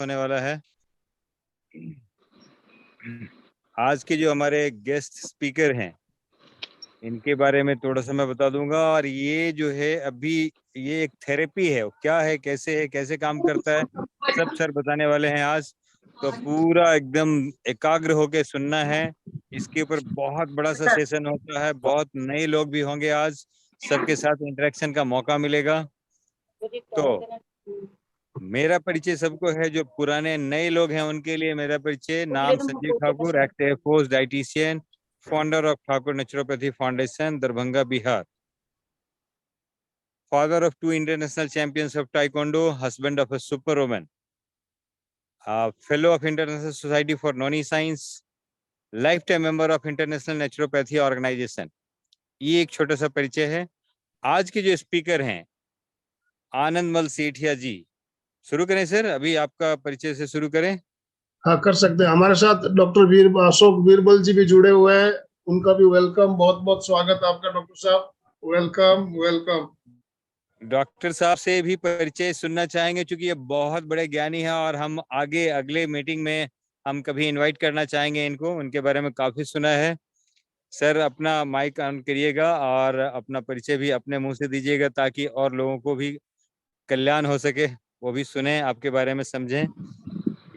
होने वाला है। आज के जो हमारे गेस्ट स्पीकर हैं इनके बारे में थोड़ा सा मैं बता दूंगा। और ये जो है अभी ये एक थेरेपी है, क्या है, कैसे काम करता है, सब सर बताने वाले हैं आज। तो पूरा एकदम एकाग्र होके सुनना है। इसके ऊपर बहुत बड़ा सा सेशन होता है, बहुत नए लोग भी होंगे आज, सबके साथ इंटरेक्शन का मौका मिलेगा। तो मेरा परिचय सबको है, जो पुराने नए लोग हैं उनके लिए मेरा परिचय। नाम Sanjeev Thakur, act air force dietitian, founder of Thakur naturopathy foundation, Darbhanga, Bihar. Father of 2 international champions of Taekwondo, husband of a superwoman, fellow of International Society for Noni-Science, lifetime member of International Naturopathy Organization। ये एक छोटा सा परिचय है। आज के जो स्पीकर हैं आनंदमल सेठिया जी, शुरू करें सर? अभी आपका परिचय से शुरू करें। हाँ, कर सकते हैं। हमारे साथ डॉक्टर अशोक बीरबल जी भी जुड़े हुए हैं, उनका भी वेलकम, बहुत बहुत स्वागत आपका डॉक्टर साहब। Welcome welcome. डॉक्टर साहब से भी परिचय सुनना चाहेंगे क्योंकि ये बहुत बड़े ज्ञानी हैं और हम आगे अगले मीटिंग में हम कभी इनवाइट करना चाहेंगे इनको, उनके बारे में काफी सुना है। सर अपना माइक ऑन करिएगा और अपना परिचय भी अपने मुंह से दीजिएगा ताकि और लोगों को भी कल्याण हो सके, वो भी सुने आपके बारे में, समझें।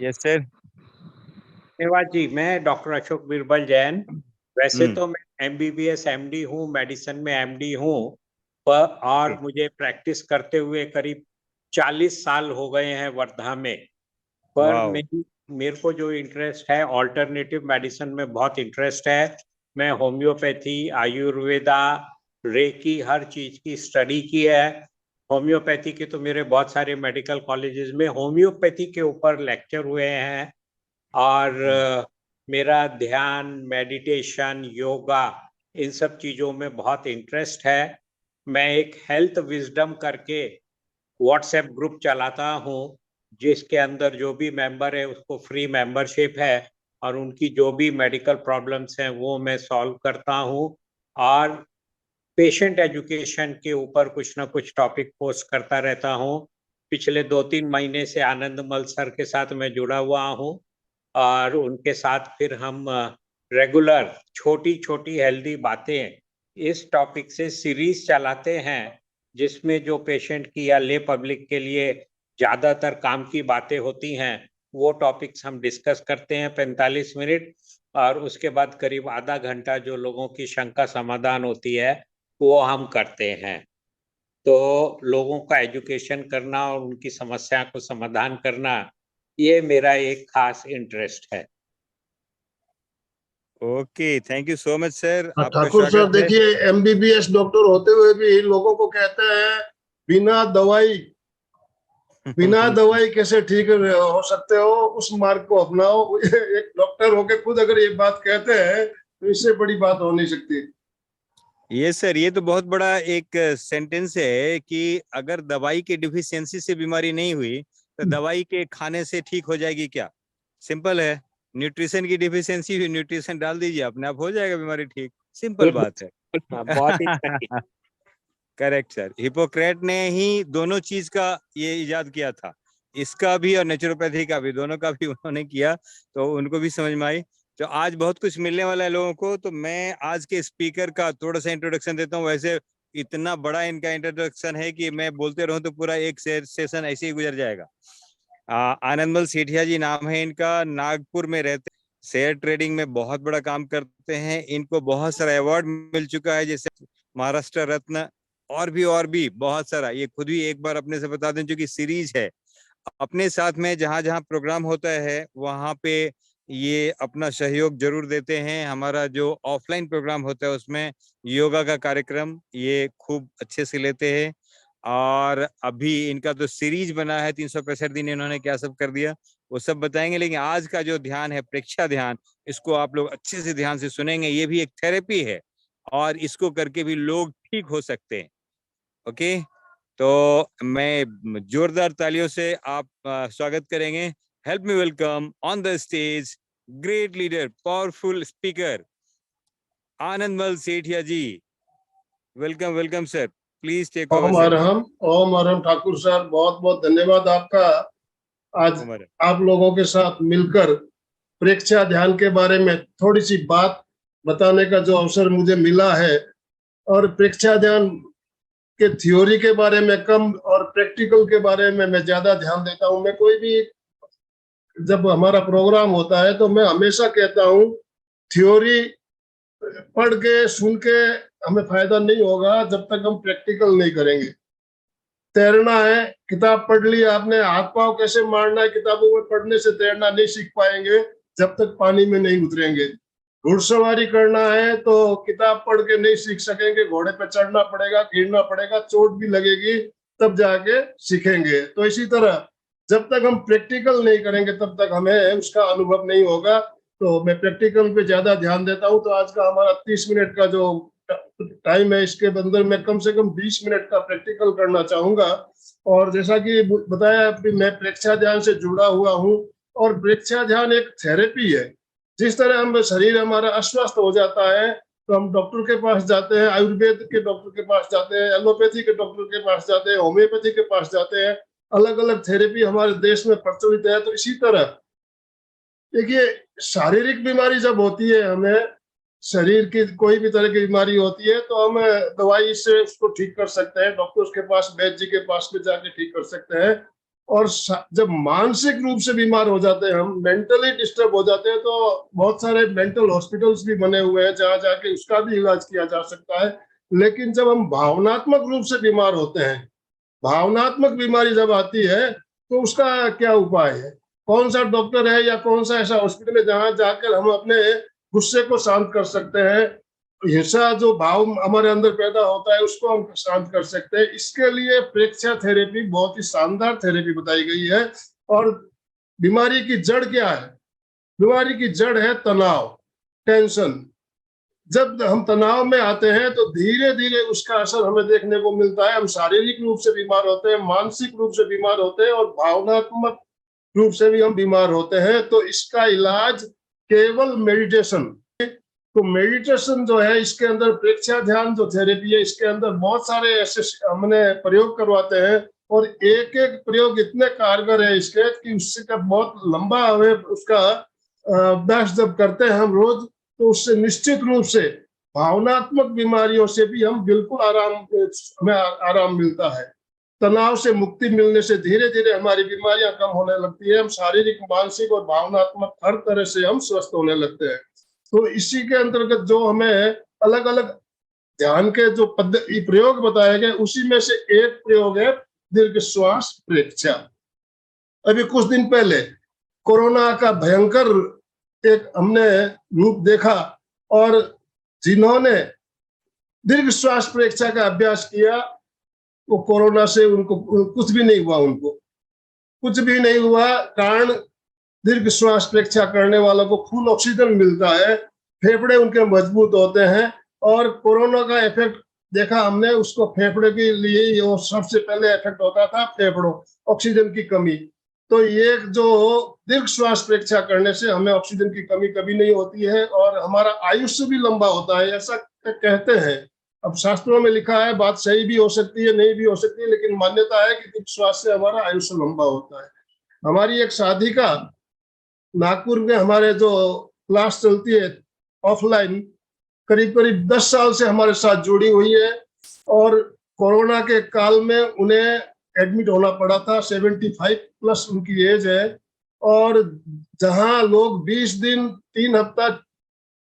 Yes sir. धन्यवाद जी। मैं डॉक्टर अशोक बीरबल जैन। वैसे तो मैं MBBS MD हूँ, मेडिसिन में MD हूँ, और मुझे प्रैक्टिस करते हुए करीब 40 साल हो गए हैं वर्धा में। पर मेरे को जो इंटरेस्ट है, ऑल्टरनेटिव मेडिसिन में बहुत इंटरेस्ट है। मैं होम्योपैथी, आयुर्वेदा, रेकी, हर चीज की स्टडी की है। होम्योपैथी के तो मेरे बहुत सारे मेडिकल कॉलेजेस में होम्योपैथी के ऊपर लेक्चर हुए हैं। और मेरा ध्यान, मेडिटेशन, योगा, इन सब चीज़ों में बहुत इंटरेस्ट है। मैं एक हेल्थ विजडम करके व्हाट्सएप ग्रुप चलाता हूँ, जिसके अंदर जो भी मेंबर है उसको फ्री मेंबरशिप है, और उनकी जो भी मेडिकल प्रॉब्लम्स हैं वो मैं सॉल्व करता हूँ। और पेशेंट एजुकेशन के ऊपर कुछ ना कुछ टॉपिक पोस्ट करता रहता हूँ। पिछले 2-3 महीने से आनंदमल सर के साथ मैं जुड़ा हुआ हूँ, और उनके साथ फिर हम रेगुलर छोटी छोटी हेल्दी बातें इस टॉपिक से सीरीज चलाते हैं, जिसमें जो पेशेंट की या ले पब्लिक के लिए ज़्यादातर काम की बातें होती हैं वो टॉपिक्स हम डिस्कस करते हैं 45 मिनट, और उसके बाद करीब आधा घंटा जो लोगों की शंका समाधान होती है वो हम करते हैं। तो लोगों का एजुकेशन करना और उनकी समस्या को समाधान करना, ये मेरा एक खास इंटरेस्ट है। Okay, thank you so much sir. Thakur साहब देखिए, MBBS डॉक्टर होते हुए भी लोगों को कहते हैं बिना दवाई कैसे ठीक हो सकते हो, उस मार्ग को अपनाओ। एक डॉक्टर होके खुद अगर ये बात कहते हैं तो इससे बड़ी बात हो नहीं सकती। ये सर, ये तो बहुत बड़ा एक सेंटेंस है कि अगर दवाई की डिफिशियंसी से बीमारी नहीं हुई तो दवाई के खाने से ठीक हो जाएगी क्या? सिंपल है। न्यूट्रिशन की डिफिशियंसी हुई, न्यूट्रिशन डाल दीजिए, अपने आप हो जाएगा बीमारी ठीक। सिंपल बात है। बहुत ही करेक्ट सर। हिपोक्रेट ने ही दोनों चीज का ये इजाद किया था, इसका भी और नेचुरोपैथी का भी, दोनों का भी उन्होंने किया, तो उनको भी समझ में आई। तो आज बहुत कुछ मिलने वाला है लोगों को। तो मैं आज के स्पीकर का थोड़ा सा इंट्रोडक्शन देता हूँ। वैसे इतना बड़ा इनका इंट्रोडक्शन है कि मैं बोलते रहूं तो पूरा एक सेशन ऐसे ही गुजर जाएगा। आनंदमल सेठिया जी नाम है इनका, नागपुर में रहते, शेयर ट्रेडिंग में बहुत बड़ा काम करते हैं। इनको बहुत सारा अवार्ड मिल चुका है, जैसे महाराष्ट्र रत्न, और भी बहुत सारा। ये खुद भी एक बार अपने से बता दें, जो कि सीरीज है अपने साथ में, जहां जहां प्रोग्राम होता है वहां पे ये अपना सहयोग जरूर देते हैं। हमारा जो ऑफलाइन प्रोग्राम होता है उसमें योगा का कार्यक्रम ये खूब अच्छे से लेते हैं। और अभी इनका तो सीरीज बना है 365 दिन, इन्होंने क्या सब कर दिया वो सब बताएंगे। लेकिन आज का जो ध्यान है, प्रेक्षा ध्यान, इसको आप लोग अच्छे से ध्यान से सुनेंगे। ये भी एक थेरेपी है और इसको करके भी लोग ठीक हो सकते हैं। ओके, तो मैं जोरदार तालियों से आप स्वागत करेंगे। Help me welcome on the stage great leader, powerful speaker Anandmal Sethia ji. Welcome welcome sir, please take over sir. Om Arham Thakur sir, बहुत बहुत धन्यवाद आपका। आज उम्र है। आप लोगों के साथ मिलकर प्रेक्षा ध्यान के बारे में थोड़ी सी बात बताने का जो अवसर मुझे मिला है, और प्रेक्षा ध्यान के थ्योरी के बारे में कम और प्रैक्टिकल के बारे में मैं ज्यादा ध्यान देता हूँ। मैं कोई भी जब हमारा प्रोग्राम होता है तो मैं हमेशा कहता हूँ थ्योरी पढ़ के सुन के हमें फायदा नहीं होगा जब तक हम प्रैक्टिकल नहीं करेंगे। तैरना है, किताब पढ़ ली आपने, हाथ पांव कैसे मारना है किताबों में पढ़ने से तैरना नहीं सीख पाएंगे जब तक पानी में नहीं उतरेंगे। घुड़सवारी करना है तो किताब पढ़ के नहीं सीख सकेंगे, घोड़े पे चढ़ना पड़ेगा, गिरना पड़ेगा, चोट भी लगेगी, तब जाके सीखेंगे। तो इसी तरह जब तक हम प्रैक्टिकल नहीं करेंगे तब तक हमें उसका अनुभव नहीं होगा। तो मैं प्रैक्टिकल पे ज्यादा ध्यान देता हूँ। तो आज का हमारा 30 मिनट का जो टाइम है, इसके अंदर मैं कम से कम 20 मिनट का प्रैक्टिकल करना चाहूंगा। और जैसा कि बताया कि मैं प्रेक्षा ध्यान से जुड़ा हुआ हूँ, और प्रेक्षा ध्यान एक थेरेपी है। जिस तरह हम शरीर हमारा अस्वस्थ हो जाता है तो हम डॉक्टर के पास जाते हैं, आयुर्वेद के डॉक्टर के पास जाते हैं, एलोपैथी के डॉक्टर के पास जाते हैं, होम्योपैथी के पास जाते हैं। अलग अलग थेरेपी हमारे देश में प्रचलित है। तो इसी तरह देखिए, शारीरिक बीमारी जब होती है, हमें शरीर की कोई भी तरह की बीमारी होती है तो हम दवाई से उसको ठीक कर सकते हैं, डॉक्टर्स के पास, वैद्य जी के पास में जाके ठीक कर सकते हैं। और जब मानसिक रूप से बीमार हो जाते हैं, हम मेंटली डिस्टर्ब हो जाते हैं, तो बहुत सारे मेंटल हॉस्पिटल्स भी बने हुए हैं जहाँ जाके उसका भी इलाज किया जा सकता है। लेकिन जब हम भावनात्मक रूप से बीमार होते हैं, भावनात्मक बीमारी जब आती है तो उसका क्या उपाय है? कौन सा डॉक्टर है या कौन सा ऐसा हॉस्पिटल है जहां जाकर हम अपने गुस्से को शांत कर सकते हैं, हिंसा जो भाव हमारे अंदर पैदा होता है उसको हम शांत कर सकते हैं? इसके लिए प्रेक्षा थेरेपी बहुत ही शानदार थेरेपी बताई गई है। और बीमारी की जड़ क्या है? बीमारी की जड़ है तनाव, टेंशन। जब हम तनाव में आते हैं तो धीरे धीरे उसका असर हमें देखने को मिलता है। हम शारीरिक रूप से बीमार होते हैं, मानसिक रूप से बीमार होते हैं, और भावनात्मक रूप से भी हम बीमार होते हैं। तो इसका इलाज केवल मेडिटेशन। तो मेडिटेशन जो है, इसके अंदर प्रेक्षा ध्यान जो थेरेपी है, इसके अंदर बहुत सारे ऐसे हमने प्रयोग करवाते हैं, और एक एक प्रयोग इतने कारगर है इसके कि उससे का बहुत लंबा हमें उसका अभ्यास जब करते हैं हम रोज, तो उससे निश्चित रूप से भावनात्मक बीमारियों से भी हम बिल्कुल हमें आराम मिलता है। तनाव से मुक्ति मिलने से धीरे धीरे हमारी बीमारियां कम होने लगती है। हम शारीरिक, मानसिक और भावनात्मक हर तरह से हम स्वस्थ होने लगते हैं। तो इसी के अंतर्गत जो हमें अलग अलग ध्यान के जो पद्धति प्रयोग बताए गए, उसी में से एक प्रयोग है दीर्घ श्वास प्रेक्षा। अभी कुछ दिन पहले कोरोना का भयंकर एक हमने रूप देखा, और जिन्होंने दीर्घ श्वास प्रेक्षा का अभ्यास किया वो कोरोना से उनको कुछ भी नहीं हुआ, उनको कुछ भी नहीं हुआ। कारण दीर्घ श्वास प्रेक्षा करने वालों को फुल ऑक्सीजन मिलता है, फेफड़े उनके मजबूत होते हैं। और कोरोना का इफेक्ट देखा हमने, उसको फेफड़े के लिए वो सबसे पहले इफेक्ट होता था, फेफड़ों, ऑक्सीजन की कमी। तो ये जो दीर्घ श्वास प्रेक्षा करने से हमें ऑक्सीजन की कमी कभी नहीं होती है, और हमारा आयुष्य भी लंबा होता है, ऐसा कहते हैं। अब शास्त्रों में लिखा है, बात सही भी हो सकती है, नहीं भी हो सकती है, लेकिन मान्यता है कि दीर्घ श्वास से हमारा आयुष्य लंबा होता है। हमारी एक साधिका नागपुर में हमारे जो क्लास चलती है ऑफलाइन, करीब करीब 10 साल से हमारे साथ जुड़ी हुई है, और कोरोना के काल में उन्हें एडमिट होना पड़ा था। 75 प्लस उनकी एज है, और जहां लोग 20 दिन 3 हफ्ता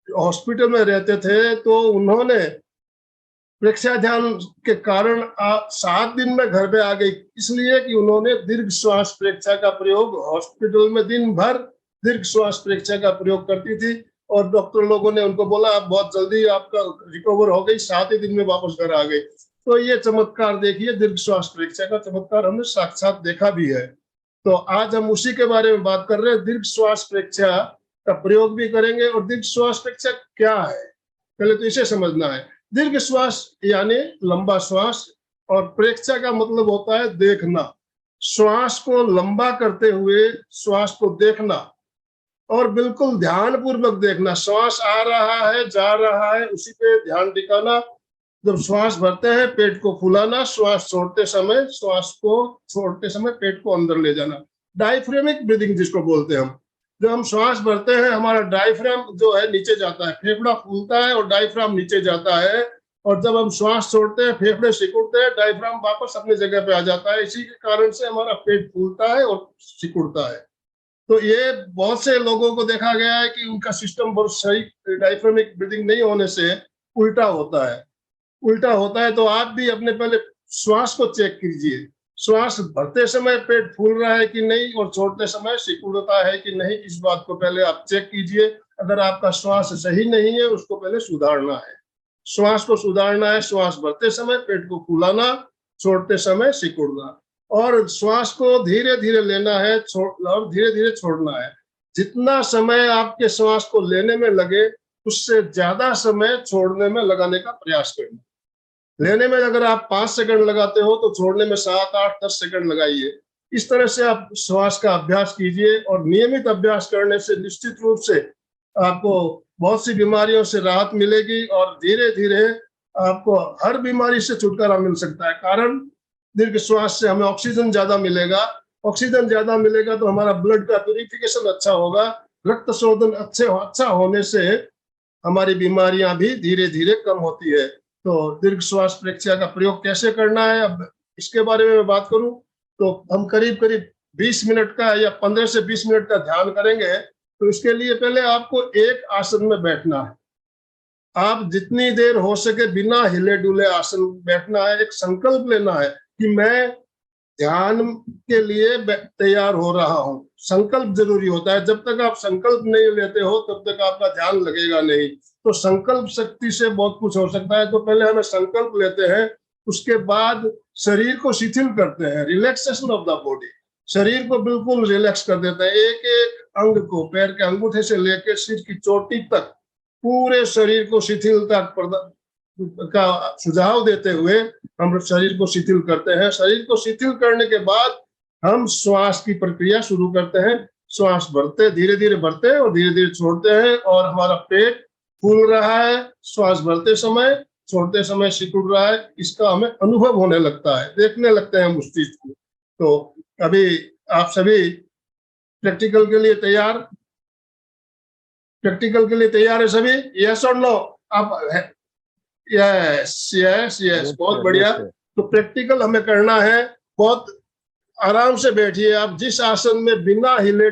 हॉस्पिटल में रहते थे, तो उन्होंने प्रेक्षा ध्यान के कारण 7 दिन में घर पे आ गई, इसलिए कि उन्होंने दीर्घ श्वास प्रेक्षा का प्रयोग, हॉस्पिटल में दिन भर दीर्घ श्वास प्रेक्षा का प्रयोग करती थी, और डॉक्टर लोगों ने उनको बोला आप बहुत जल्दी आपका रिकवर हो गई, 7 ही दिन में वापस घर आ गई। तो ये चमत्कार देखिए, दीर्घ श्वास प्रेक्षा का चमत्कार हमने साक्षात देखा भी है। तो आज हम उसी के बारे में बात कर रहे हैं, दीर्घ श्वास प्रेक्षा का प्रयोग भी करेंगे। और दीर्घ श्वास प्रेक्षा क्या है, पहले तो इसे समझना है। दीर्घ श्वास यानी लंबा श्वास, और प्रेक्षा का मतलब होता है देखना। श्वास को लंबा करते हुए श्वास को देखना, और बिल्कुल ध्यान पूर्वक देखना। श्वास आ रहा है, जा रहा है, उसी पे ध्यान टिकाना। जब श्वास भरते हैं पेट को फुलाना, श्वास छोड़ते समय पेट को अंदर ले जाना। डायफ्रेमिक ब्रीदिंग जिसको बोलते हैं हम। जब हम श्वास भरते हैं हमारा डायफ्राम जो है नीचे जाता है, फेफड़ा फूलता है और डायफ्राम नीचे जाता है, और जब हम श्वास छोड़ते हैं फेफड़े सिकुड़ते हैं, डायफ्राम वापस अपनी जगह पे आ जाता है। इसी के कारण से हमारा पेट फूलता है और सिकुड़ता है। तो ये बहुत से लोगों को देखा गया है कि उनका सिस्टम बहुत सही डायफ्रामिक ब्रीदिंग नहीं होने से उल्टा होता है। उल्टा होता है तो आप भी अपने पहले श्वास को चेक कीजिए, श्वास भरते समय पेट फूल रहा है कि नहीं और छोड़ते समय सिकुड़ता है कि नहीं, इस बात को पहले आप चेक कीजिए। अगर आपका श्वास सही नहीं है उसको पहले सुधारना है। श्वास को सुधारना है, श्वास भरते समय पेट को फुलाना, छोड़ते समय सिकुड़ना, और श्वास को धीरे धीरे लेना है और धीरे धीरे छोड़ना है। जितना समय आपके श्वास को लेने में लगे उससे ज्यादा समय छोड़ने में लगाने का प्रयास करना। लेने में अगर आप 5 सेकंड लगाते हो तो छोड़ने में 7, 8, 10 सेकंड लगाइए। इस तरह से आप श्वास का अभ्यास कीजिए, और नियमित अभ्यास करने से निश्चित रूप से आपको बहुत सी बीमारियों से राहत मिलेगी और धीरे धीरे आपको हर बीमारी से छुटकारा मिल सकता है। कारण दीर्घ श्वास से हमें ऑक्सीजन ज्यादा मिलेगा, ऑक्सीजन ज्यादा मिलेगा तो हमारा ब्लड का प्यूरिफिकेशन अच्छा होगा, रक्त शोधन अच्छा होने से हमारी बीमारियां भी धीरे धीरे कम होती है। तो दीर्घ श्वास प्रक्रिया का प्रयोग कैसे करना है, अब इसके बारे में मैं बात करूं तो हम करीब करीब 20 मिनट का या 15 से 20 मिनट का ध्यान करेंगे। तो इसके लिए पहले आपको एक आसन में बैठना है। आप जितनी देर हो सके बिना हिले डुले आसन में बैठना है। एक संकल्प लेना है कि मैं ध्यान के लिए तैयार हो रहा हूं। संकल्प जरूरी होता है। जब तक आप संकल्प नहीं लेते हो तब तक आपका ध्यान लगेगा नहीं। तो संकल्प शक्ति से बहुत कुछ हो सकता है। तो पहले हमें संकल्प लेते हैं, उसके बाद शरीर को शिथिल करते हैं, रिलैक्सेशन ऑफ द बॉडी। शरीर को बिल्कुल रिलैक्स कर देते हैं। एक एक अंग को, पैर के अंगूठे से लेकर सिर की चोटी तक पूरे शरीर को शिथिलता का सुझाव देते हुए हम शरीर को शिथिल करते हैं। शरीर को शिथिल करने के बाद हम श्वास की प्रक्रिया शुरू करते हैं। श्वास भरते, धीरे धीरे भरते हैं और धीरे धीरे छोड़ते हैं, और हमारा पेट फूल रहा है। श्वास भरते समय, छोड़ते समय सिकुड़ रहा है। इसका हमें अनुभव होने लगता है, देखने लगते हैं हम उस चीज को। तो अभी आप सभी प्रैक्टिकल के लिए तैयार? प्रैक्टिकल के लिए तैयार है सभी? यस और नो? आप यस यस यस, बहुत बढ़िया। तो प्रैक्टिकल हमें करना है। बहुत आराम से बैठिए आप। जिस आसन में बिना हिले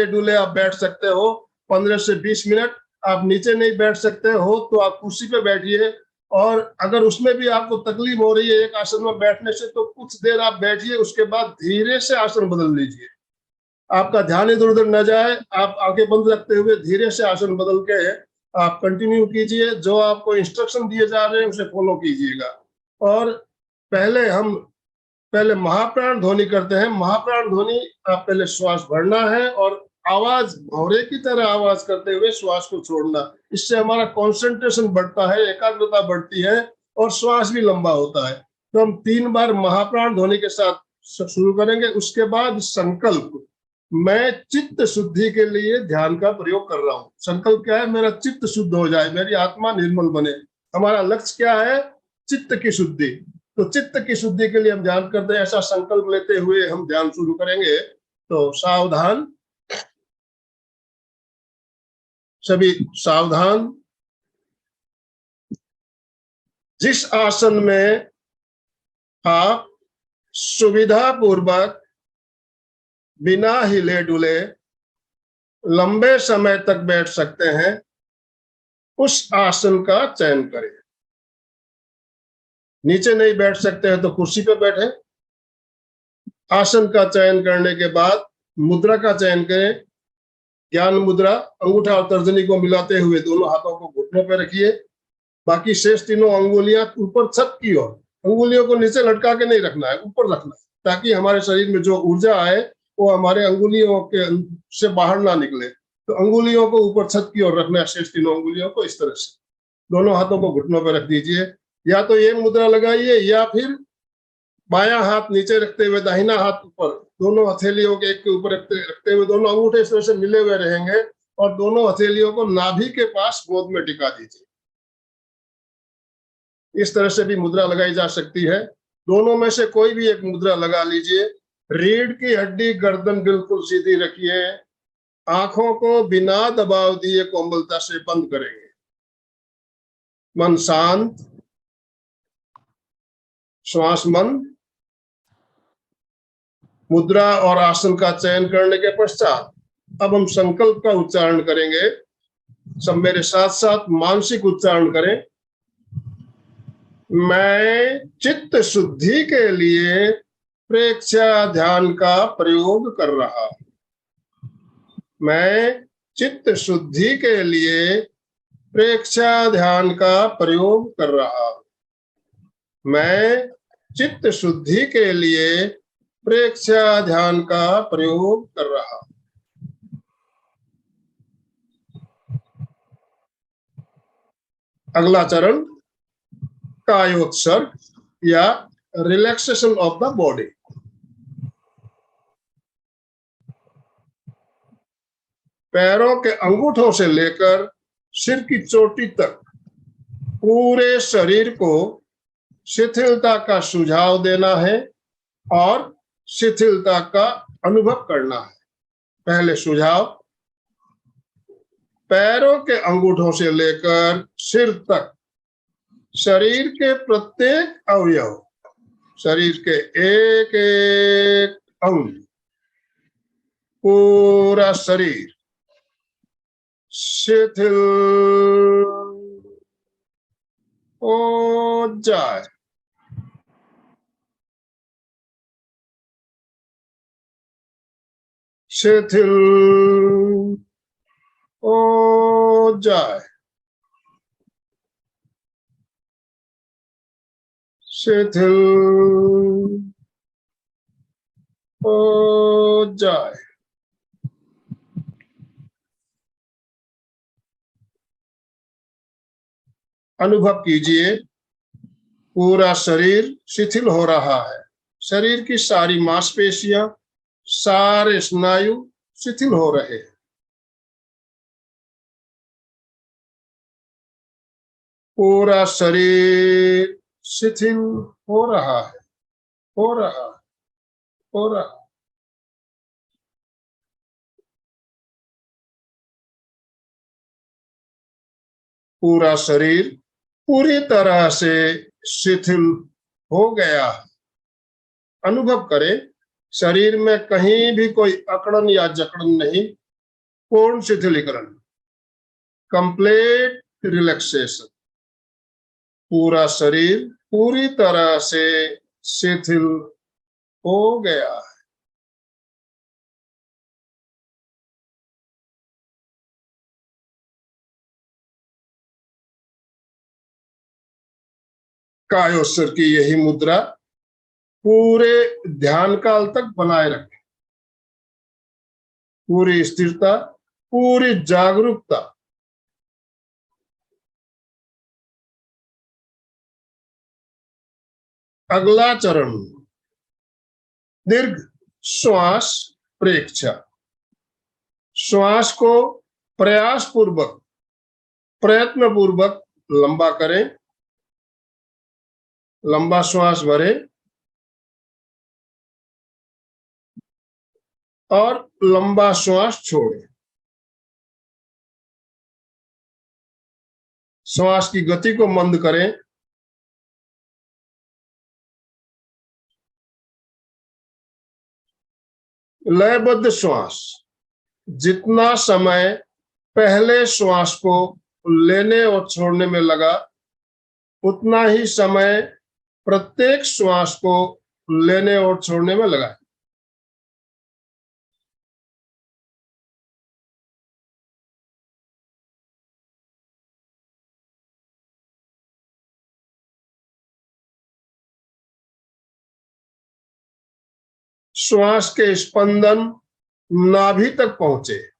डुले आप बैठ सकते हो 15 से 20 मिनट। आप नीचे नहीं बैठ सकते हो तो आप कुर्सी पे बैठिए, और अगर उसमें भी आपको तकलीफ हो रही है एक आसन में बैठने से तो कुछ देर आप बैठिए, उसके बाद धीरे से आसन बदल लीजिए। आपका ध्यान इधर उधर न जाए। आप आंखें बंद रखते हुए धीरे से आसन बदल के आप कंटिन्यू कीजिए। जो आपको इंस्ट्रक्शन दिए जा रहे हैं उसे फॉलो कीजिएगा। और पहले महाप्राण ध्वनि करते हैं। महाप्राण ध्वनि आप पहले श्वास भरना है और आवाज भौरे की तरह आवाज करते हुए श्वास को छोड़ना। इससे हमारा कंसंट्रेशन बढ़ता है, एकाग्रता बढ़ती है और श्वास भी लंबा होता है। तो हम 3 बार महाप्राण ध्वनि के साथ शुरू करेंगे। उसके बाद संकल्प, मैं चित्त शुद्धि के लिए ध्यान का प्रयोग कर रहा हूँ। संकल्प क्या है? मेरा चित्त शुद्ध हो जाए, मेरी आत्मा निर्मल बने। हमारा लक्ष्य क्या है? चित्त की शुद्धि। तो चित्त की शुद्धि के लिए हम ध्यान करते हैं। ऐसा संकल्प लेते हुए हम ध्यान शुरू करेंगे। तो सावधान, सभी सावधान। जिस आसन में आप सुविधा पूर्वक बिना हिले डुले लंबे समय तक बैठ सकते हैं उस आसन का चयन करें। नीचे नहीं बैठ सकते हैं तो कुर्सी पर बैठे। आसन का चयन करने के बाद मुद्रा का चयन करें। ज्ञान मुद्रा, अंगूठा और तर्जनी को मिलाते हुए दोनों हाथों को घुटनों पर रखिए। बाकी शेष तीनों अंगुलियां ऊपर छत की ओर, अंगुलियों को नीचे लटका के नहीं रखना है, ऊपर रखना है, ताकि हमारे शरीर में जो ऊर्जा आए वो हमारे अंगुलियों के से बाहर ना निकले। तो अंगुलियों को ऊपर छत की ओर रखना है, शेष तीनों अंगुलियों को इस तरह से। दोनों हाथों को घुटनों पर रख दीजिए। या तो ये मुद्रा लगाइए या फिर बायां हाथ नीचे रखते हुए दाहिना हाथ ऊपर, दोनों हथेलियों के एक के ऊपर रखते हुए दोनों अंगूठे इस तरह से मिले हुए रहेंगे और दोनों हथेलियों को नाभि के पास गोद में टिका दीजिए। इस तरह से भी मुद्रा लगाई जा सकती है। दोनों में से कोई भी एक मुद्रा लगा लीजिए। रीढ़ की हड्डी गर्दन बिल्कुल सीधी रखिए। आंखों को बिना दबाव दिए कोमलता से बंद करेंगे। मन शांत, श्वास मंद। मुद्रा और आसन का चयन करने के पश्चात अब हम संकल्प का उच्चारण करेंगे। सब मेरे साथ साथ मानसिक उच्चारण करें। मैं चित्त शुद्धि के लिए प्रेक्षा ध्यान का प्रयोग कर रहा हूं। मैं चित्त शुद्धि के लिए प्रेक्षा ध्यान का प्रयोग कर रहा हूं। मैं चित्त शुद्धि के लिए प्रेक्षा ध्यान का प्रयोग कर रहा हूं। अगला चरण कायोत्सर्ग या रिलैक्सेशन ऑफ द बॉडी। पैरों के अंगूठों से लेकर सिर की चोटी तक पूरे शरीर को शिथिलता का सुझाव देना है और शिथिलता का अनुभव करना है। पहले सुझाव, पैरों के अंगूठों से लेकर सिर तक शरीर के प्रत्येक अवयव, शरीर के एक एक अंग, पूरा शरीर शिथिल हो जाए। शिथिल हो जाए। शिथिल हो जाए। अनुभव कीजिए, पूरा शरीर शिथिल हो रहा है। शरीर की सारी मांसपेशियां, सारे स्नायु शिथिल हो रहे हैं। पूरा शरीर शिथिल हो रहा है, हो रहा है, हो रहा है। पूरा शरीर पूरी तरह से शिथिल हो गया। अनुभव करें, शरीर में कहीं भी कोई अकड़न या जकड़न नहीं। पूर्ण शिथिलीकरण, कंप्लीट रिलैक्सेशन। पूरा शरीर पूरी तरह से शिथिल हो गया है। कायोत्सर्ग की यही मुद्रा पूरे ध्यान काल तक बनाए रखें। पूरी स्थिरता, पूरी जागरूकता। अगला चरण दीर्घ श्वास प्रेक्षा। श्वास को प्रयास पूर्वक, प्रयत्न पूर्वक लंबा करें। लंबा श्वास भरें और लंबा श्वास छोड़ें। श्वास की गति को मंद करें। लयबद्ध श्वास। जितना समय पहले श्वास को लेने और छोड़ने में लगा, उतना ही समय प्रत्येक श्वास को लेने और छोड़ने में लगा। श्वास के स्पंदन नाभि तक पहुंचे।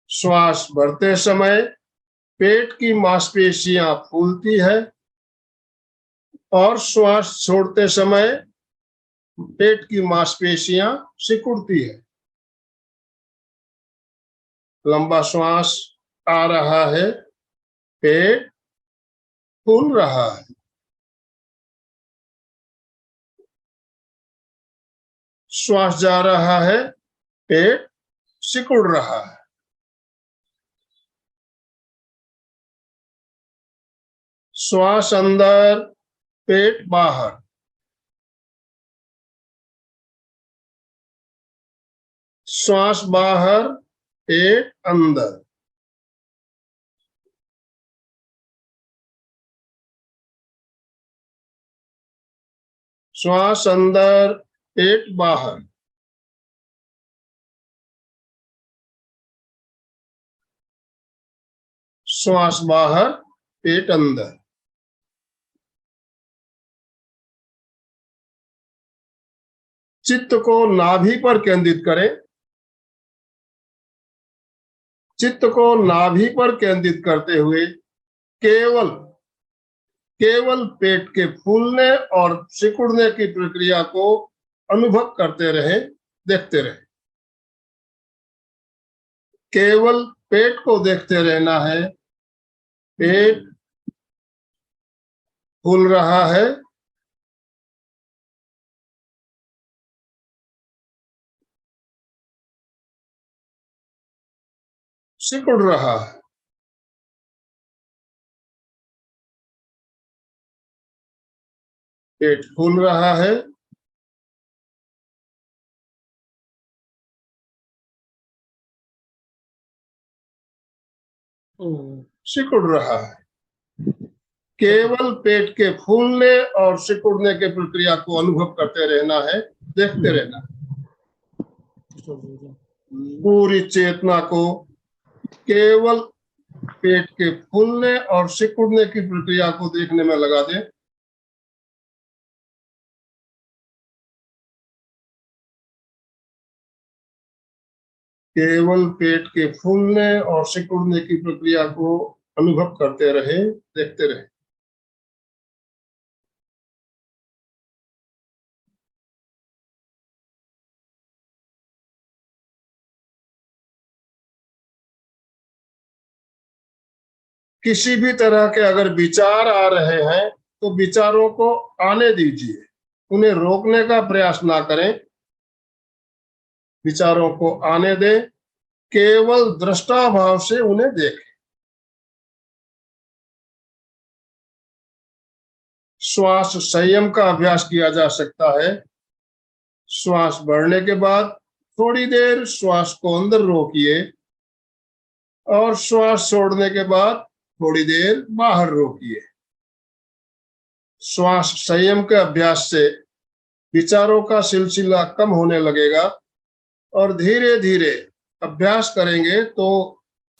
श्वास भरते समय पेट की मांसपेशियां फूलती है और श्वास छोड़ते समय पेट की मांसपेशियां सिकुड़ती है। लंबा श्वास आ रहा है, पेट फूल रहा है। श्वास जा रहा है, पेट सिकुड़ रहा है। श्वास अंदर, पेट बाहर। श्वास बाहर, पेट अंदर। श्वास अंदर, पेट बाहर। श्वास बाहर, पेट अंदर। चित्त को नाभि पर केंद्रित करें। चित्त को नाभि पर केंद्रित करते हुए केवल पेट के फूलने और सिकुड़ने की प्रक्रिया को अनुभव करते रहे, देखते रहे। केवल पेट को देखते रहना है। पेट फूल रहा है, सिकुड़ रहा है। पेट फूल रहा है, सिकुड़ रहा है। केवल पेट के फूलने और सिकुड़ने के प्रक्रिया को अनुभव करते रहना है, देखते रहना। पूरी चेतना को केवल पेट के फूलने और सिकुड़ने की प्रक्रिया को देखने में लगा दें। केवल पेट के फूलने और सिकुड़ने की प्रक्रिया को अनुभव करते रहे, देखते रहे। किसी भी तरह के अगर विचार आ रहे हैं तो विचारों को आने दीजिए, उन्हें रोकने का प्रयास ना करें। विचारों को आने दें, केवल दृष्टा भाव से उन्हें देखें। श्वास संयम का अभ्यास किया जा सकता है। श्वास बढ़ने के बाद थोड़ी देर श्वास को अंदर रोकिए और श्वास छोड़ने के बाद थोड़ी देर बाहर रोकिए। श्वास संयम के अभ्यास से विचारों का सिलसिला कम होने लगेगा और धीरे धीरे अभ्यास करेंगे तो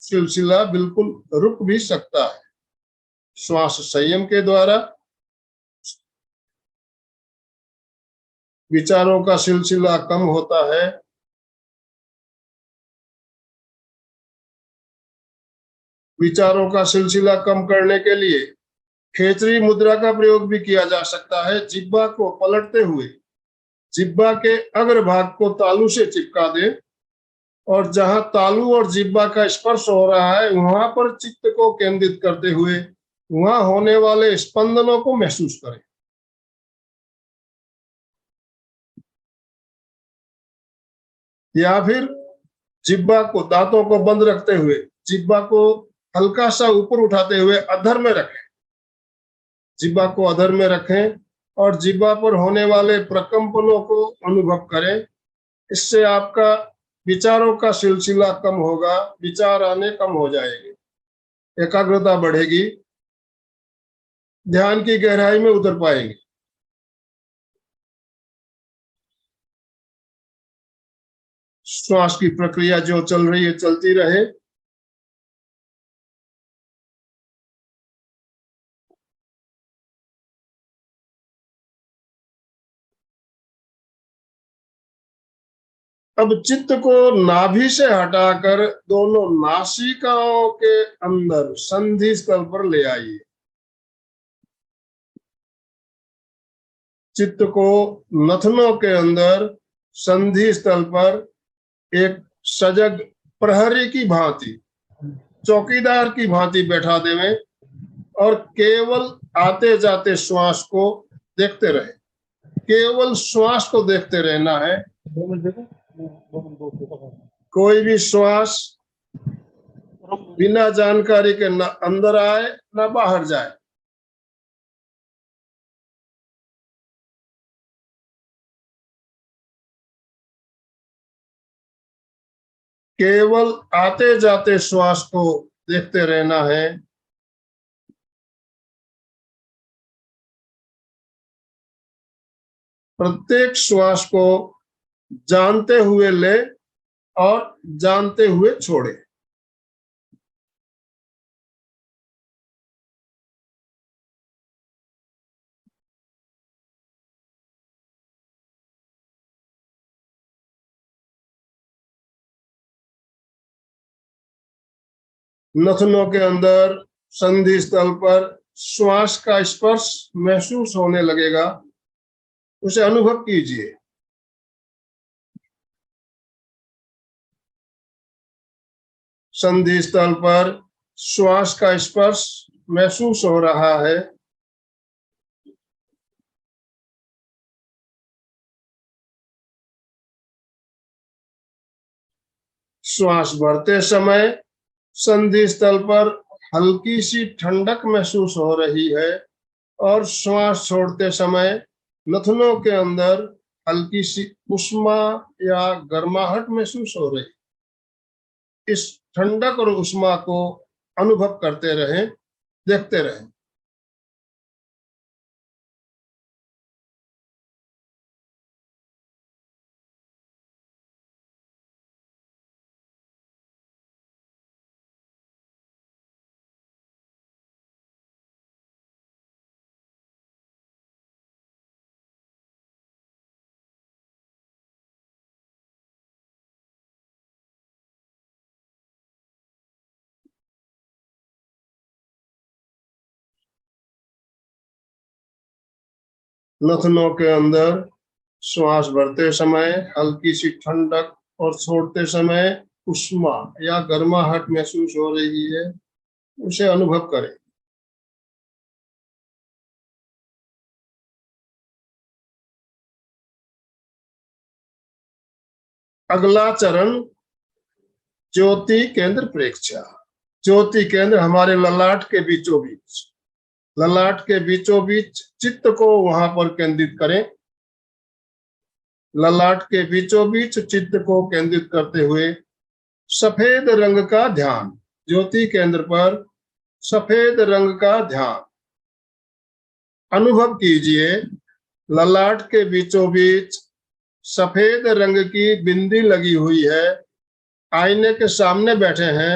सिलसिला बिल्कुल रुक भी सकता है। श्वास संयम के द्वारा विचारों का सिलसिला कम होता है। विचारों का सिलसिला कम करने के लिए खेचरी मुद्रा का प्रयोग भी किया जा सकता है। जिह्वा को पलटते हुए जिह्वा के अग्रभाग को तालू से चिपका दें और जहां तालू और जिह्वा का स्पर्श हो रहा है वहां पर चित्त को केंद्रित करते हुए वहां होने वाले स्पंदनों को महसूस करें। या फिर जिह्वा को, दांतों को बंद रखते हुए जिह्वा को हल्का सा ऊपर उठाते हुए अधर में रखें। जिह्वा को अधर में रखें और जिह्वा पर होने वाले प्रकंपनों को अनुभव करें। इससे आपका विचारों का सिलसिला कम होगा, विचार आने कम हो जाएंगे, एकाग्रता बढ़ेगी, ध्यान की गहराई में उतर पाएंगे। श्वास की प्रक्रिया जो चल रही है चलती रहे। अब चित्त को नाभि से हटाकर दोनों नासिकाओं के अंदर संधि स्थल पर ले आइए। चित्त को नथनों के अंदर संधि स्थल पर एक सजग प्रहरी की भांति, चौकीदार की भांति बैठा देवें और केवल आते जाते श्वास को देखते रहे। केवल श्वास को देखते रहना है, कोई भी श्वास बिना जानकारी के न अंदर आए न बाहर जाए। केवल आते जाते श्वास को देखते रहना है। प्रत्येक श्वास को जानते हुए ले और जानते हुए छोड़े। नथनों के अंदर संधि स्थल पर श्वास का स्पर्श महसूस होने लगेगा, उसे अनुभव कीजिए। संधि स्थल पर श्वास का स्पर्श महसूस हो रहा है। श्वास भरते समय संधि स्थल पर हल्की सी ठंडक महसूस हो रही है और श्वास छोड़ते समय नथनों के अंदर हल्की सी उष्मा या गर्माहट महसूस हो रही। इस ठंडक और उष्मा को अनुभव करते रहें, देखते रहें। नथनों के अंदर श्वास भरते समय हल्की सी ठंडक और छोड़ते समय उष्मा या गर्माहट महसूस हो रही है, उसे अनुभव करें। अगला चरण ज्योति केंद्र प्रेक्षा। ज्योति केंद्र हमारे ललाट के बीचों बीच, ललाट के बीचों बीच चित्त को वहां पर केंद्रित करें। ललाट के बीचों बीच चित्त को केंद्रित करते हुए सफेद रंग का ध्यान, ज्योति केंद्र पर सफेद रंग का ध्यान अनुभव कीजिए। ललाट के बीचों बीच सफेद रंग की बिंदी लगी हुई है। आईने के सामने बैठे हैं,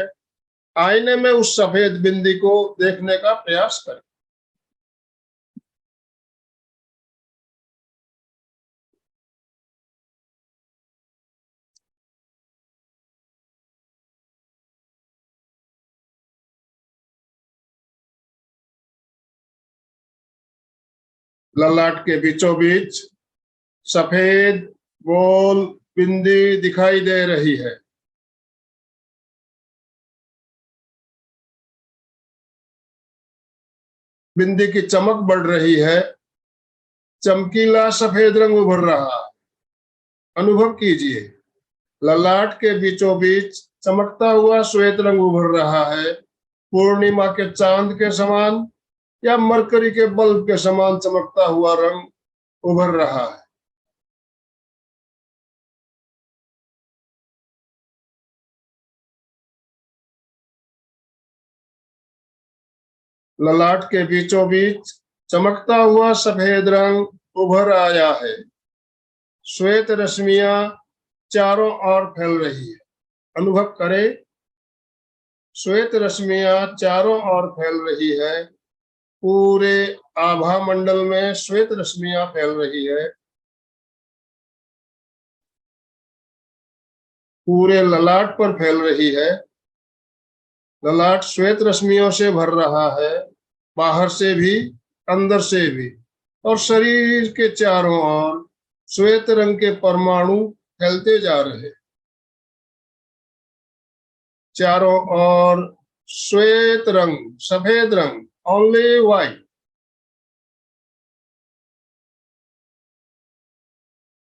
आईने में उस सफेद बिंदी को देखने का प्रयास करें। ललाट के बीचों बीच सफेद गोल बिंदी दिखाई दे रही है। बिंदी की चमक बढ़ रही है, चमकीला सफेद रंग उभर रहा है। अनुभव कीजिए, ललाट के बीचों बीच चमकता हुआ श्वेत रंग उभर रहा है। पूर्णिमा के चांद के समान या मरकरी के बल्ब के समान चमकता हुआ रंग उभर रहा है। ललाट के बीचों बीच चमकता हुआ सफेद रंग उभर आया है। श्वेत रश्मियां चारों ओर फैल रही है। अनुभव करें, श्वेत रश्मियां चारों ओर फैल रही है। पूरे आभा मंडल में श्वेत रश्मियां फैल रही है। पूरे ललाट पर फैल रही है। ललाट श्वेत रश्मियों से भर रहा है, बाहर से भी अंदर से भी, और शरीर के चारों ओर श्वेत रंग के परमाणु फैलते जा रहे। चारों ओर श्वेत रंग, सफेद रंग, ओनली व्हाइट।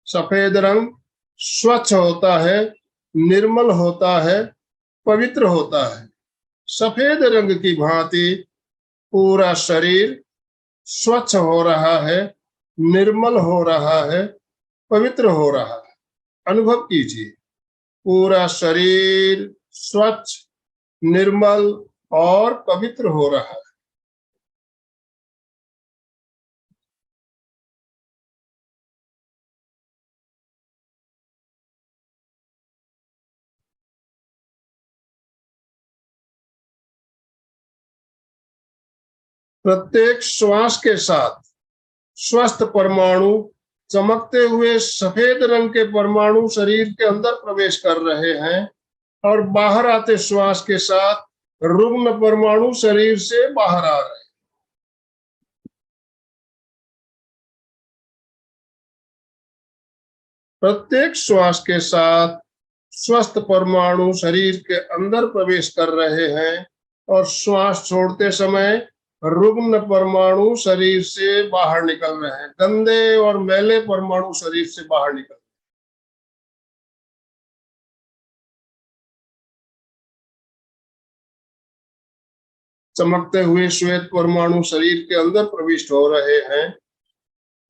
सफेद रंग स्वच्छ होता है, निर्मल होता है, पवित्र होता है। सफेद रंग की भांति पूरा शरीर स्वच्छ हो रहा है, निर्मल हो रहा है, पवित्र हो रहा है। अनुभव कीजिए, पूरा शरीर स्वच्छ, निर्मल और पवित्र हो रहा है। प्रत्येक श्वास के साथ स्वस्थ परमाणु, चमकते हुए सफेद रंग के परमाणु शरीर के अंदर प्रवेश कर रहे हैं और बाहर आते श्वास के साथ रुग्ण परमाणु शरीर से बाहर आ रहे हैं। प्रत्येक श्वास के साथ स्वस्थ परमाणु शरीर के अंदर प्रवेश कर रहे हैं और श्वास छोड़ते समय रुग्ण परमाणु शरीर से बाहर निकल रहे हैं। गंदे और मैले परमाणु शरीर से बाहर निकल रहे हैं। चमकते हुए श्वेत परमाणु शरीर के अंदर प्रविष्ट हो रहे हैं।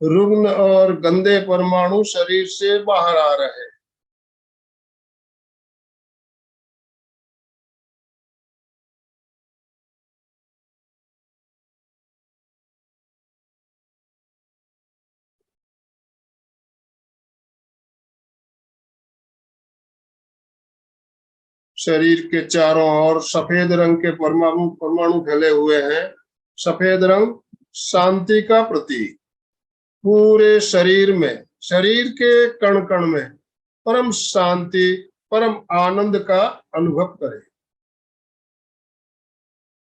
रुग्ण और गंदे परमाणु शरीर से बाहर आ रहे हैं। शरीर के चारों ओर सफेद रंग के परमाणु फैले हुए हैं। सफेद रंग शांति का प्रतीक। पूरे शरीर में, शरीर के कण कण में परम शांति, परम आनंद का अनुभव करें।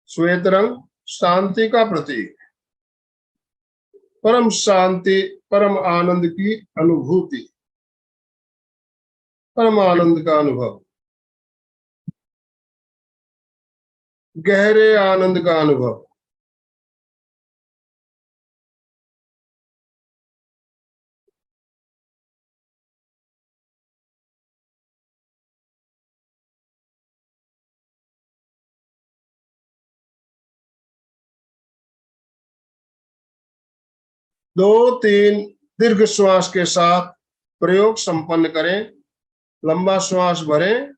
श्वेत रंग शांति का प्रतीक, परम शांति, परम आनंद की अनुभूति, परम आनंद का अनुभव, गहरे आनंद का अनुभव। दो तीन दीर्घ श्वास के साथ प्रयोग संपन्न करें। लंबा श्वास भरें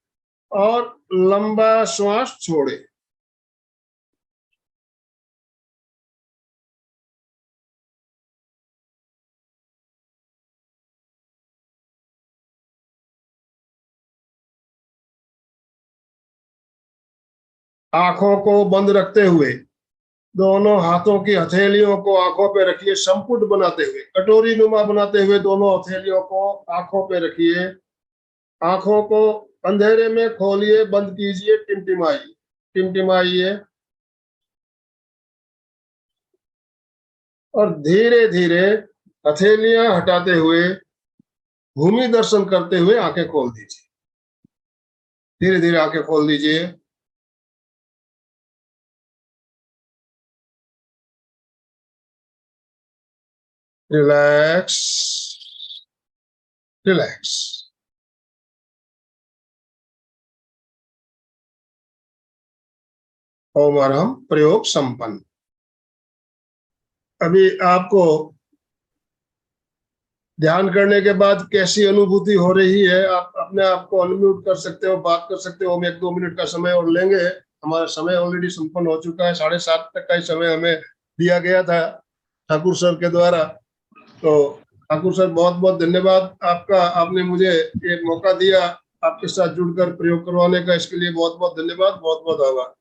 और लंबा श्वास छोड़ें। आंखों को बंद रखते हुए दोनों हाथों की हथेलियों को आंखों पे रखिए, संपुट बनाते हुए, कटोरी नुमा बनाते हुए दोनों हथेलियों को आंखों पे रखिए। आंखों को अंधेरे में खोलिए, बंद कीजिए, टिमटिमाइए और धीरे धीरे हथेलियां हटाते हुए भूमि दर्शन करते हुए आंखें खोल दीजिए। धीरे धीरे आंखें खोल दीजिए। Relax, relax. ओम अरहम प्रयोग संपन्न। अभी आपको ध्यान करने के बाद कैसी अनुभूति हो रही है, आप अपने आप को अनम्यूट कर सकते हो, बात कर सकते हो। हम 1-2 मिनट का समय और लेंगे। हमारा समय ऑलरेडी संपन्न हो चुका है। 7:30 तक का ही समय हमें दिया गया था ठाकुर सर के द्वारा। तो ठाकुर सर, बहुत बहुत धन्यवाद आपका। आपने मुझे ये मौका दिया आपके साथ जुड़कर प्रयोग करवाने का। इसके लिए बहुत बहुत धन्यवाद, बहुत बहुत आभार।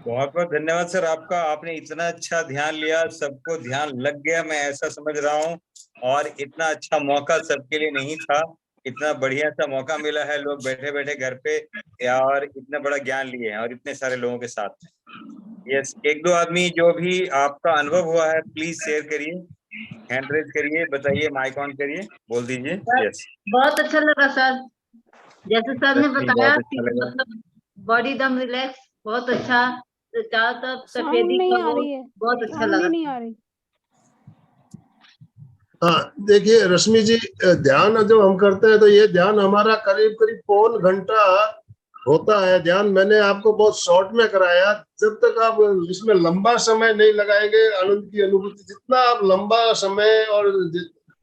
बहुत बहुत धन्यवाद सर आपका। आपने इतना अच्छा ध्यान लिया, सबको ध्यान लग गया, मैं ऐसा समझ रहा हूँ। और इतना अच्छा मौका सबके लिए नहीं था। इतना बढ़िया सा मौका मिला है, लोग बैठे बैठे घर पे और इतना बड़ा ज्ञान लिए हैं और इतने सारे लोगों के साथ में। यस, 1-2 आदमी जो भी आपका अनुभव हुआ है प्लीज शेयर करिए, हैंड रेज करिए, बताइए, माइक ऑन करिए, बोल दीजिए। यस, बहुत अच्छा लगा सर, जैसे सर ने बताया बहुत कि अच्छा लगा। मतलब बॉडी एकदम रिलैक्स, बहुत अच्छा। चारों तरफ साउंड सफेदी नहीं का आ वो रही है, बहुत अच्छा साउंड ही लगा। नहीं आ रही। हाँ, देखिए रश्मि जी, ध्यान जो हम करते हैं तो ये ध्यान हमारा करीब करीब पौन घंटा होता है ध्यान। मैंने आपको बहुत शॉर्ट में कराया। जब तक आप इसमें लंबा समय नहीं लगाएंगे, आनंद की अनुभूति, जितना आप लंबा समय और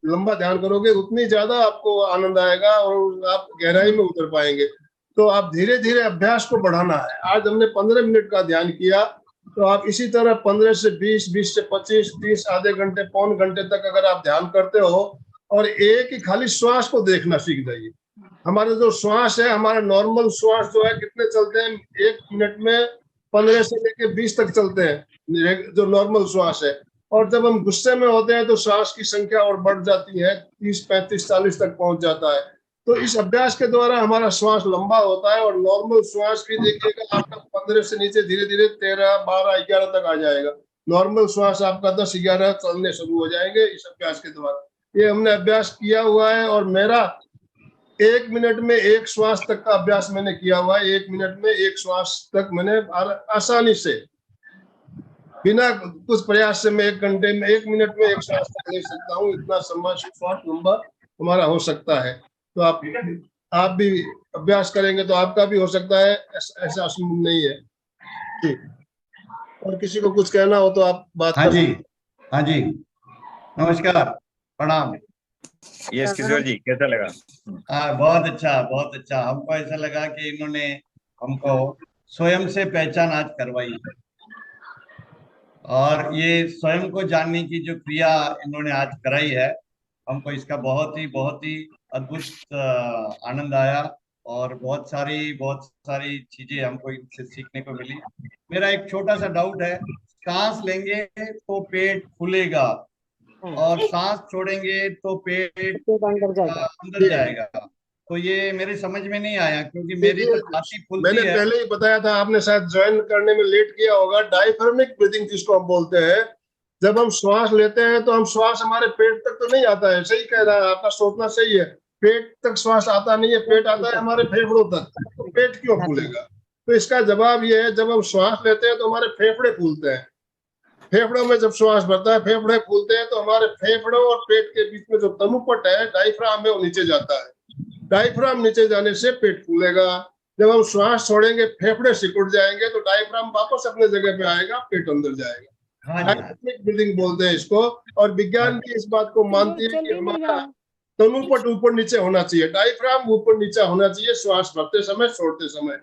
लंबा ध्यान करोगे उतनी ज्यादा आपको आनंद आएगा और आप गहराई में उतर पाएंगे। तो आप धीरे धीरे अभ्यास को बढ़ाना है। आज हमने 15 मिनट का ध्यान किया, तो आप इसी तरह 15 से 20, 20 से 25, 30, आधे घंटे, पौन घंटे तक अगर आप ध्यान करते हो और एक ही खाली श्वास को देखना सीख जाइए। हमारे जो श्वास है, हमारा नॉर्मल श्वास जो है कितने चलते हैं, 1 मिनट में 15 से लेके 20 तक चलते हैं जो नॉर्मल श्वास है। और जब हम गुस्से में होते हैं तो श्वास की संख्या और बढ़ जाती है, 30, 35, 40 तक पहुंच जाता है। तो इस अभ्यास के द्वारा हमारा श्वास लंबा होता है और नॉर्मल श्वास भी देखिएगा आपका 15 से नीचे धीरे धीरे 13, 12, 11 तक आ जाएगा। नॉर्मल श्वास आपका 10, 11 चलने शुरू हो जाएंगे इस अभ्यास के द्वारा। ये हमने अभ्यास किया हुआ है और मेरा 1 मिनट में 1 श्वास तक का अभ्यास मैंने किया हुआ है। 1 मिनट में 1 श्वास तक मैंने आसानी से, बिना कुछ प्रयास से मैं 1 घंटे में 1 मिनट में 1 श्वास तक ले सकता हूँ। इतना श्वास लंबा हमारा हो सकता है। तो आप भी अभ्यास करेंगे तो आपका भी हो सकता है, ऐसा असंभव नहीं है। ठीक, और किसी को कुछ कहना हो तो आप बात हाँ कर जी, हाँ जी, नमस्कार, प्रणाम। यस किशोर जी, कैसा लगा? हाँ, बहुत अच्छा, बहुत अच्छा। हमको ऐसा लगा कि इन्होंने हमको स्वयं से पहचान आज करवाई है और ये स्वयं को जानने की जो क्रिया इन्होंने आज कराई है, हमको इसका बहुत ही अद्भुत आनंद आया और बहुत सारी चीजें हमको इनसे सीखने को मिली। मेरा एक छोटा सा डाउट है, सांस लेंगे तो पेट फूलेगा और सांस छोड़ेंगे तो पेट अंदर जाएगा। तो ये मेरे समझ में नहीं आया, क्योंकि मेरी तो छाती फूलती मैंने है। पहले ही बताया था, आपने शायद ज्वाइन करने में लेट किया होगा। डायफ्रामिक ब्रीदिंग जिसको हम बोलते हैं, जब हम श्वास लेते हैं तो हम श्वास हमारे पेट तक तो नहीं आता है। सही कह रहा है, आपका सोचना सही है। पेट तक श्वास आता नहीं है, पेट आता है हमारे फेफड़ों तक। तो पेट क्यों फूलेगा? तो इसका जवाब ये है, जब हम श्वास लेते हैं तो हमारे फेफड़े फूलते हैं। फेफड़ों में जब श्वास भरता है, फेफड़े फूलते हैं, तो हमारे फेफड़ों और पेट के बीच में जो तनुपट है, डायफ्राम है, वो नीचे जाता है। डायफ्राम नीचे जाने से पेट फूलेगा। जब हम श्वास छोड़ेंगे, फेफड़े सिकुड़ जाएंगे, तो डायफ्राम वापस अपने जगह पे आएगा, पेट अंदर जाएगा। हाँ जी, डायफ्रामिक ब्रीदिंग बोलते हैं इसको। और विज्ञान भी इस बात को मानती है कि हमारा तनुपट ऊपर नीचे होना चाहिए, डायफ्राम ऊपर नीचे होना चाहिए श्वास भरते समय, छोड़ते समय।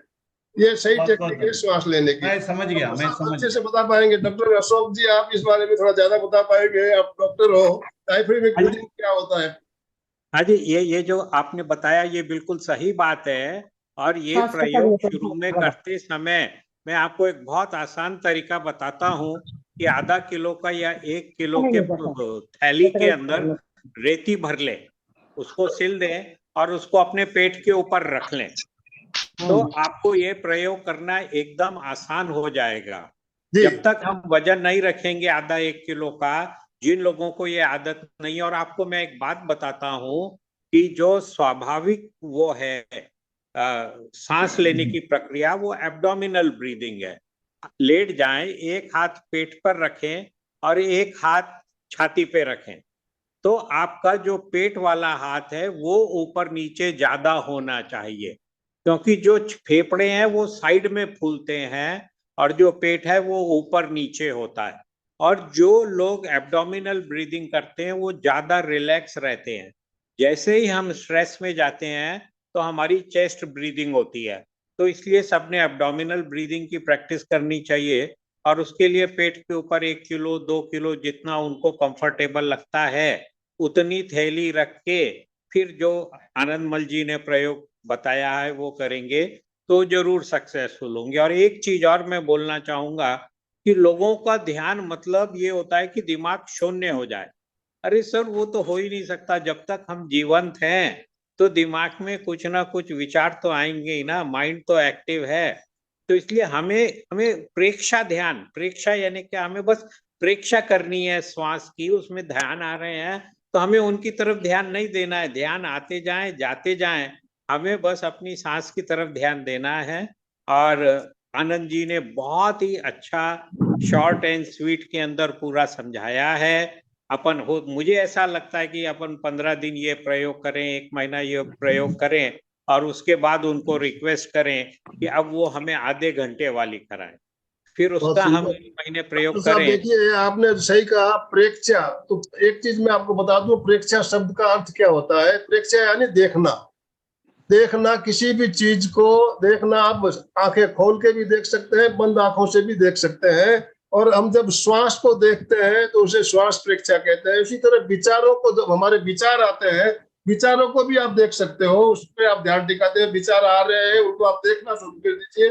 ये सही टेक्निक है श्वास लेने की। मैं समझ गया, मैं समझ अच्छे गया। से बता पाएंगे डॉक्टर अशोक जी, आप इस बारे में थोड़ा ज्यादा बता पाएंगे, आप डॉक्टर हो। डायफ्रामिक ब्रीदिंग क्या होता है? हाँ जी, ये जो आपने बताया ये बिल्कुल सही बात है। और ये प्रयोग शुरू में करते समय मैं आपको एक बहुत आसान तरीका बताता हूँ कि आधा किलो का या 1 किलो के थैली के अंदर रेती भर ले, उसको सिल दें और उसको अपने पेट के ऊपर रख लें, तो आपको ये प्रयोग करना एकदम आसान हो जाएगा। जब तक हम वजन नहीं रखेंगे आधा 1 किलो का, जिन लोगों को ये आदत नहीं। और आपको मैं एक बात बताता हूँ कि जो स्वाभाविक वो है सांस लेने की प्रक्रिया, वो एब्डोमिनल ब्रीदिंग है। लेट जाएं, एक हाथ पेट पर रखें और एक हाथ छाती पे रखें, तो आपका जो पेट वाला हाथ है वो ऊपर नीचे ज्यादा होना चाहिए, क्योंकि जो फेफड़े हैं वो साइड में फूलते हैं और जो पेट है वो ऊपर नीचे होता है। और जो लोग एब्डोमिनल ब्रीदिंग करते हैं वो ज्यादा रिलैक्स रहते हैं। जैसे ही हम स्ट्रेस में जाते हैं तो हमारी चेस्ट ब्रीदिंग होती है। तो इसलिए सबने एब्डोमिनल ब्रीदिंग की प्रैक्टिस करनी चाहिए। और उसके लिए पेट के ऊपर 1 किलो 2 किलो जितना उनको कंफर्टेबल लगता है उतनी थैली रख के, फिर जो आनंदमल जी ने प्रयोग बताया है वो करेंगे तो जरूर सक्सेसफुल होंगे। और एक चीज और मैं बोलना चाहूंगा कि लोगों का ध्यान मतलब ये होता है कि दिमाग शून्य हो जाए। अरे सर, वो तो हो ही नहीं सकता। जब तक हम जीवंत हैं तो दिमाग में कुछ ना कुछ विचार तो आएंगे ही ना, माइंड तो एक्टिव है। तो इसलिए हमें हमें प्रेक्षा ध्यान, प्रेक्षा यानी क्या, हमें बस प्रेक्षा करनी है श्वास की। उसमें ध्यान आ रहे हैं तो हमें उनकी तरफ ध्यान नहीं देना है, ध्यान आते जाएं जाते जाएं, हमें बस अपनी सांस की तरफ ध्यान देना है। और आनंद जी ने बहुत ही अच्छा शॉर्ट एंड स्वीट के अंदर पूरा समझाया है। अपन हो, मुझे ऐसा लगता है कि अपन 15 दिन ये प्रयोग करें, 1 महीना ये प्रयोग करें, और उसके बाद उनको रिक्वेस्ट करें कि अब वो हमें आधे घंटे वाली कराएं, फिर बहुत उसका हम सुंदर। 1 महीने डॉक्टर प्रयोग साहब करें। देखिए, आपने सही कहा प्रेक्षा। तो एक चीज मैं आपको बता दूं, प्रेक्षा शब्द का अर्थ क्या होता है। प्रेक्षा यानी देखना। देखना, किसी भी चीज को देखना। आप आंखें खोल के भी देख सकते हैं, बंद आंखों से भी देख सकते हैं। और हम जब श्वास को देखते हैं तो उसे श्वास प्रेक्षा कहते हैं। इसी तरह विचारों को, जब हमारे विचार आते हैं, विचारों को भी आप देख सकते हो, उस पर आप ध्यान टिकाते हैं। विचार आ रहे हैं, उनको आप देखना शुरू कर दीजिए।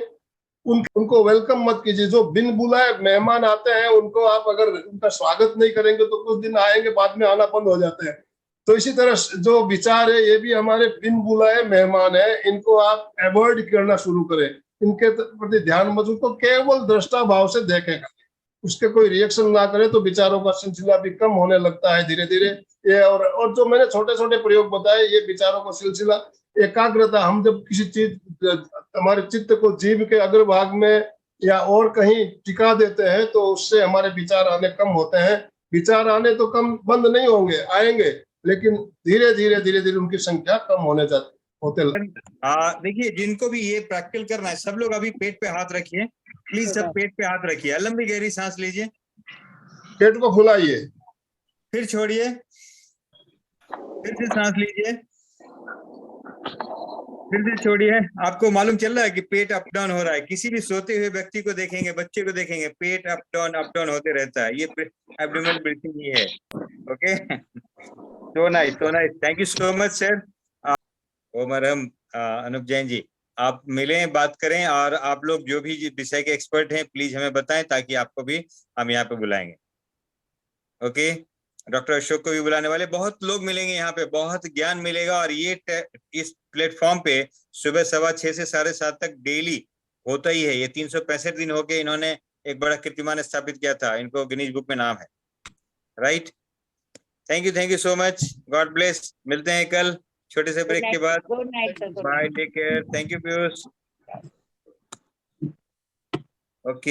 उनको वेलकम मत कीजिए। जो बिन बुलाए मेहमान आते हैं, उनको आप अगर उनका स्वागत नहीं करेंगे तो कुछ दिन आएंगे, बाद में आना बंद हो जाते हैं। तो इसी तरह जो विचार है, ये भी हमारे बिन बुलाए मेहमान है। इनको आप अवॉइड करना शुरू करें, इनके प्रति ध्यान मत, उनको केवल दृष्टा भाव से देखें, उसके कोई रिएक्शन ना करे, तो विचारों का सिलसिला भी कम होने लगता है धीरे धीरे। ये और जो मैंने छोटे छोटे प्रयोग बताए, ये विचारों का सिलसिला। एकाग्रता, हम जब किसी चीज, हमारे चित्त को जीभ के अग्रभाग में या और कहीं टिका देते हैं, तो उससे हमारे विचार आने कम होते हैं। विचार आने तो कम बंद नहीं होंगे, आएंगे, लेकिन धीरे धीरे धीरे धीरे उनकी संख्या कम होने जाती होते। देखिए, जिनको भी ये प्रैक्टिकल करना है, सब लोग अभी पेट पे हाथ रखिए प्लीज। सब पेट पे हाथ रखिए, लंबी गहरी सांस लीजिए, पेट को फुलाइए, फिर छोड़िए, फिर से सांस लीजिए, फिर से छोड़िए। आपको मालूम चल रहा है कि पेट अप डाउन हो रहा है। किसी भी सोते हुए व्यक्ति को देखेंगे, बच्चे को देखेंगे, पेट अप डाउन होते रहता है। ये एब्डोमिनल ब्रीथिंग ही है। Okay, so nice, so nice, thank you so much sir. ओमरहम अनुप जैन जी, आप मिलें, बात करें, और आप लोग जो भी विषय के एक्सपर्ट हैं प्लीज हमें बताएं, ताकि आपको भी हम यहाँ पे बुलाएंगे। ओके, डॉक्टर अशोक को भी बुलाने वाले, बहुत लोग मिलेंगे यहाँ पे, बहुत ज्ञान मिलेगा। और ये इस प्लेटफॉर्म पे सुबह 6:15 से 7:30 तक डेली होता ही है। ये 365 दिन हो गए, इन्होंने एक बड़ा कीर्तिमान स्थापित किया था, इनको गिनीज बुक में नाम है। Right, thank you so much, God bless. मिलते हैं कल छोटे से ब्रेक के बाद। Good night sir. Bye, take care, thank you Piyush. Okay.